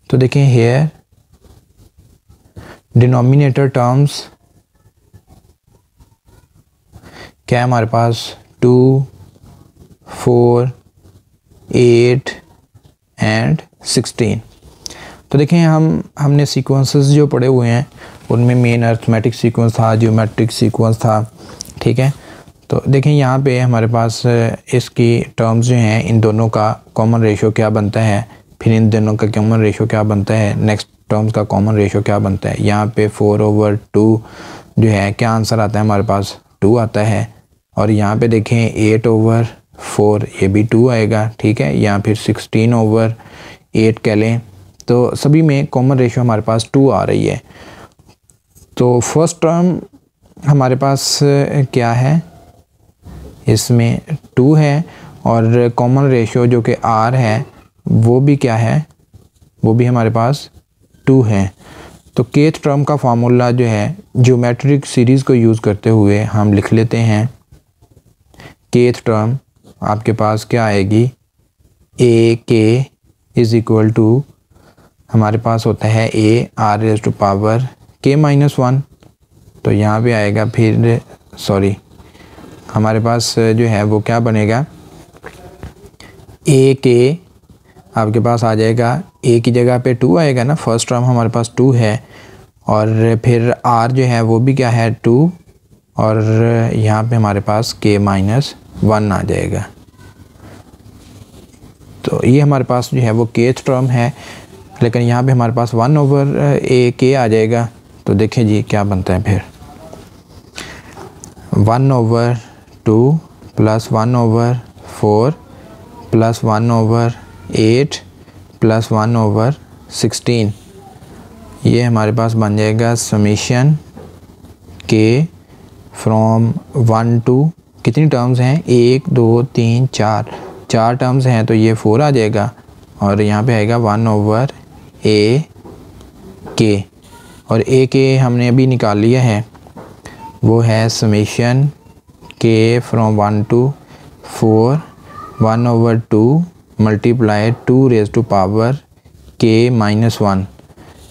तो देखें हेयर डिनोमिनेटर टर्म्स क्या है हमारे पास 2 4 8 एंड 16। तो देखें हमने सीक्वेंसेस जो पढ़े हुए हैं उनमें मेन अर्थमेटिक सीक्वेंस था, ज्योमेट्रिक सीक्वेंस था, ठीक है। तो देखें यहाँ पे हमारे पास इसकी टर्म्स जो हैं इन दोनों का कॉमन रेशो क्या बनता है, फिर इन दोनों का कॉमन रेशो क्या बनता है, नेक्स्ट टर्म्स का कॉमन रेशो क्या बनता है। यहाँ पे 4/2 जो है क्या आंसर आता है हमारे पास 2 आता है, और यहाँ पे देखें 8/4 ये भी 2 आएगा, ठीक है, या फिर 16/8 कह लें। तो सभी में कॉमन रेशो हमारे पास 2 आ रही है। तो फर्स्ट टर्म हमारे पास क्या है, इसमें 2 है, और कॉमन रेशो जो कि r है वो भी क्या है, वो भी हमारे पास 2 है। तो केथ टर्म का फार्मूला जो है ज्योमेट्रिक सीरीज़ को यूज़ करते हुए हम लिख लेते हैं। केथ टर्म आपके पास क्या आएगी, ए के इज़ इक्वल टू हमारे पास होता है a r raise to power k minus 1। तो यहाँ पे आएगा फिर हमारे पास जो है वो क्या बनेगा, ए के आपके पास आ जाएगा, ए की जगह पे 2 आएगा ना, फर्स्ट टर्म हमारे पास 2 है, और फिर आर जो है वो भी क्या है 2, और यहाँ पे हमारे पास के माइनस 1 आ जाएगा। तो ये हमारे पास जो है वो केथ टर्म है, लेकिन यहाँ पे हमारे पास 1 ओवर ए के आ जाएगा। तो देखिए जी क्या बनता है फिर, 1 over 2 plus 1 over 4 plus 1 over 8 plus 1 over 16, ये हमारे पास बन जाएगा समीशन के फ्रॉम 1 टू, कितनी टर्म्स हैं 1 2 3 4 टर्म्स हैं, तो ये 4 आ जाएगा, और यहाँ पे आएगा 1 ओवर ए के, और ए के हमने अभी निकाल लिया है, वो है summation k from 1 to 4 1 over 2 multiply 2 raise to power k minus 1।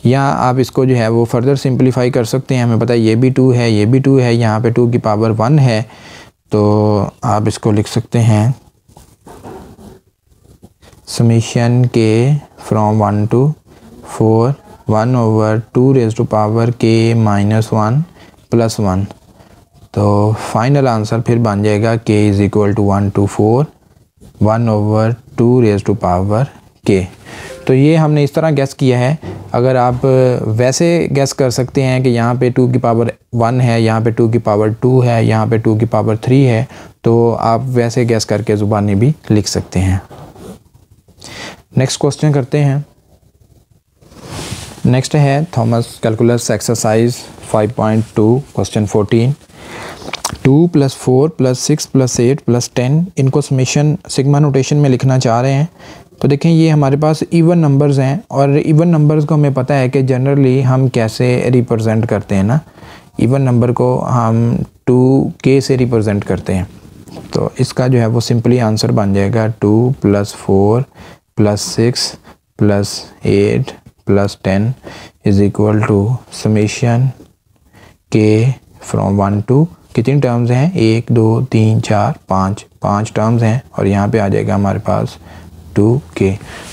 या आप इसको जो है वो फर्दर सिंप्लीफाई कर सकते हैं, हमें पता है ये भी 2 है, ये भी 2 है, यहाँ पे 2 की पावर 1 है, तो आप इसको लिख सकते हैं summation k from 1 to 4 1 over 2 raise to power k minus 1 plus 1। तो फाइनल आंसर फिर बन जाएगा k is equal to 1 to 4 1 over 2 raise to power k. तो ये हमने इस तरह गैस किया है। अगर आप वैसे गैस कर सकते हैं कि यहाँ पे 2 की पावर 1 है, यहाँ पे 2 की पावर 2 है, यहाँ पे 2 की पावर 3 है, तो आप वैसे गैस करके ज़ुबानी भी लिख सकते हैं। नेक्स्ट क्वेश्चन करते हैं। नेक्स्ट है थॉमस कैलकुलस एक्सरसाइज 5.2 क्वेश्चन 14। 2 + 4 + 6 + 8 + 10 इनको समेशन सिग्मा नोटेशन में लिखना चाह रहे हैं। तो देखें ये हमारे पास इवन नंबर्स हैं, और इवन नंबर्स को हमें पता है कि जनरली हम कैसे रिप्रेजेंट करते हैं ना, इवन नंबर को हम 2k से रिप्रेजेंट करते हैं। तो इसका जो है वो सिंपली आंसर बन जाएगा 2 + 4 + 6 + 8 + 10 is equal to summation k from 1 to, कितनी टर्म्स हैं 1 2 3 4 5 टर्म्स हैं, और यहाँ पे आ जाएगा हमारे पास 2k।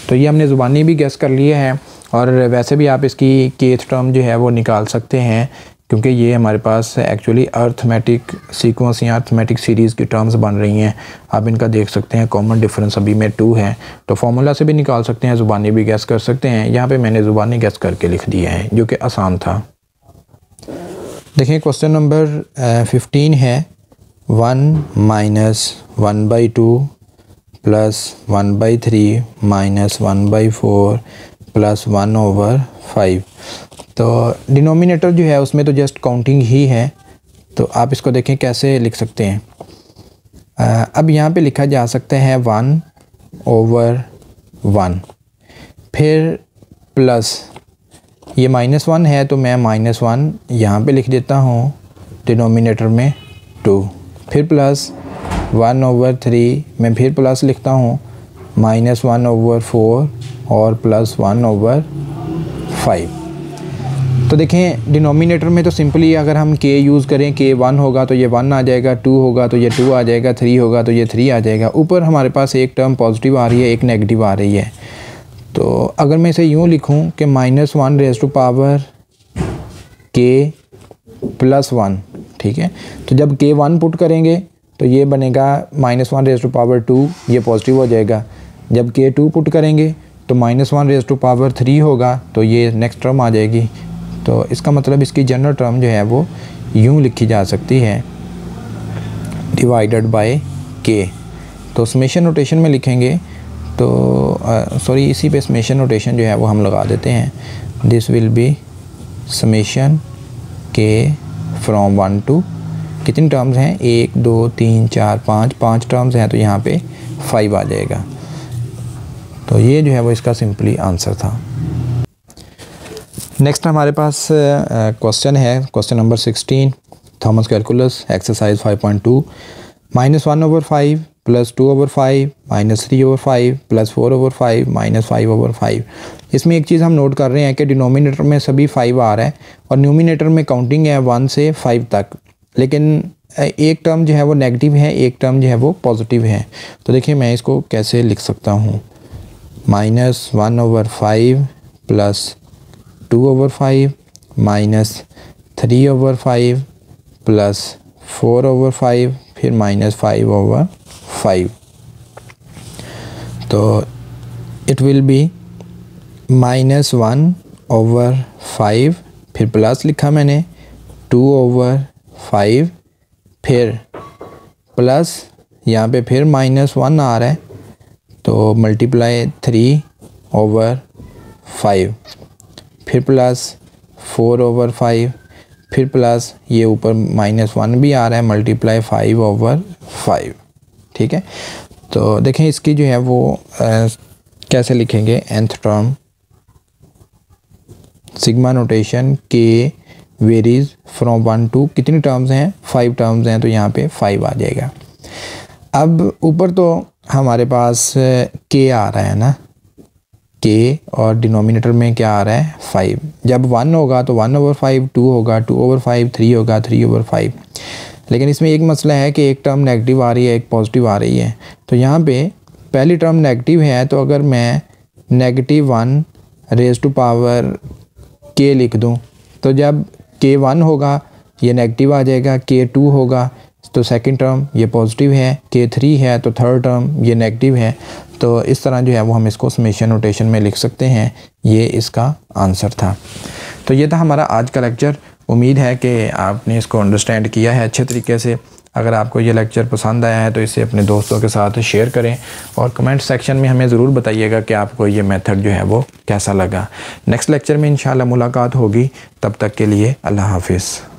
तो ये हमने ज़ुबानी भी गैस कर लिया है, और वैसे भी आप इसकी केथ टर्म जो है वो निकाल सकते हैं, क्योंकि ये हमारे पास एक्चुअली अर्थमेटिक सीक्वेंस या अर्थमेटिक सीरीज़ की टर्म्स बन रही हैं। आप इनका देख सकते हैं कॉमन डिफरेंस अभी में 2 है, तो फार्मूला से भी निकाल सकते हैं, ज़ुबानी भी गैस कर सकते हैं। यहाँ पे मैंने ज़ुबानी गैस करके लिख दिया है, जो कि आसान था। देखिए क्वेश्चन नंबर 15 है 1 - 1/2 + 1/3 - 1/4 + 1 ओवर 5। तो डिनोमिनेटर जो है उसमें तो जस्ट काउंटिंग ही है, तो आप इसको देखें कैसे लिख सकते हैं। अब यहाँ पे लिखा जा सकता है 1 ओवर 1, फिर प्लस ये -1 है, तो मैं -1 यहाँ पे लिख देता हूँ डिनोमिनेटर में 2, फिर प्लस 1 ओवर 3 मैं फिर प्लस लिखता हूँ, -1 ओवर 4 और प्लस 1 ओवर 5। तो देखें डिनोमिनेटर में तो सिंपली अगर हम k यूज़ करें, k 1 होगा तो ये 1 आ जाएगा, 2 होगा तो ये 2 आ जाएगा, 3 होगा तो ये 3 आ जाएगा। ऊपर हमारे पास एक टर्म पॉजिटिव आ रही है, एक नेगेटिव आ रही है। तो अगर मैं इसे यूँ लिखूँ कि -1 रेज़ टू पावर k + 1, ठीक है। तो जब k 1 पुट करेंगे तो ये बनेगा -1 रेज़ टू पावर 2, ये पॉजिटिव हो जाएगा। जब k 2 पुट करेंगे तो -1 रेज़ टू पावर 3 होगा, तो ये नेक्स्ट टर्म आ जाएगी। तो इसका मतलब इसकी जनरल टर्म जो है वो यूँ लिखी जा सकती है डिवाइडेड बाय k। तो समेशन नोटेशन में लिखेंगे तो सॉरी इसी पे समेशन नोटेशन जो है वो हम लगा देते हैं। This will be summation k from 1 to, कितनी टर्म्स हैं 1 2 3 4 5 टर्म्स हैं, तो यहाँ पे 5 आ जाएगा। तो ये जो है वो इसका सिंपली आंसर था। नेक्स्ट हमारे पास क्वेश्चन है, question number 16 Thomas calculus exercise 5.2 -1/5 + 2/5 -3/5 + 4/5 -5/5। इसमें एक चीज़ हम नोट कर रहे हैं कि डिनोमिनेटर में सभी 5 आ रहा है और न्यूमिनेटर में काउंटिंग है 1 से 5 तक, लेकिन एक टर्म जो है वो नेगेटिव है, एक टर्म जो है वो पॉजिटिव है। तो देखिए मैं इसको कैसे लिख सकता हूँ, -1/5 + 2/5 -3/5 + 4/5 फिर -5/5। तो इट विल बी -1/5 फिर प्लस लिखा मैंने 2/5 फिर प्लस यहाँ पे फिर -1 आ रहा है तो मल्टीप्लाई 3/5 फिर प्लस 4/5 फिर प्लस ये ऊपर -1 भी आ रहा है मल्टीप्लाई 5/5। ठीक है, तो देखें इसकी जो है वो कैसे लिखेंगे, nth टर्म सिग्मा नोटेशन के वेरीज फ्रॉम 1 to कितनी टर्म्स हैं, 5 टर्म्स हैं, तो यहाँ पे 5 आ जाएगा। अब ऊपर तो हमारे पास के आ रहा है ना, के, और डिनोमिनेटर में क्या आ रहा है 5। जब 1 होगा तो 1/5, 2 होगा 2/5, 3 होगा 3/5। लेकिन इसमें एक मसला है कि एक टर्म नेगेटिव आ रही है, एक पॉजिटिव आ रही है। तो यहाँ पे पहली टर्म नेगेटिव है, तो अगर मैं -1 रेज़ टू पावर के लिख दूँ तो जब k1 होगा ये नेगेटिव आ जाएगा, k2 होगा तो सेकंड टर्म ये पॉजिटिव है, k3 है तो थर्ड टर्म ये नेगेटिव है। तो इस तरह जो है वो हम इसको समेशन नोटेशन में लिख सकते हैं। ये इसका आंसर था। तो ये था हमारा आज का लेक्चर। उम्मीद है कि आपने इसको अंडरस्टैंड किया है अच्छे तरीके से। अगर आपको ये लेक्चर पसंद आया है तो इसे अपने दोस्तों के साथ शेयर करें और कमेंट सेक्शन में हमें ज़रूर बताइएगा कि आपको ये मेथड जो है वो कैसा लगा। नेक्स्ट लेक्चर में इंशाल्लाह मुलाकात होगी, तब तक के लिए अल्लाह हाफिज़।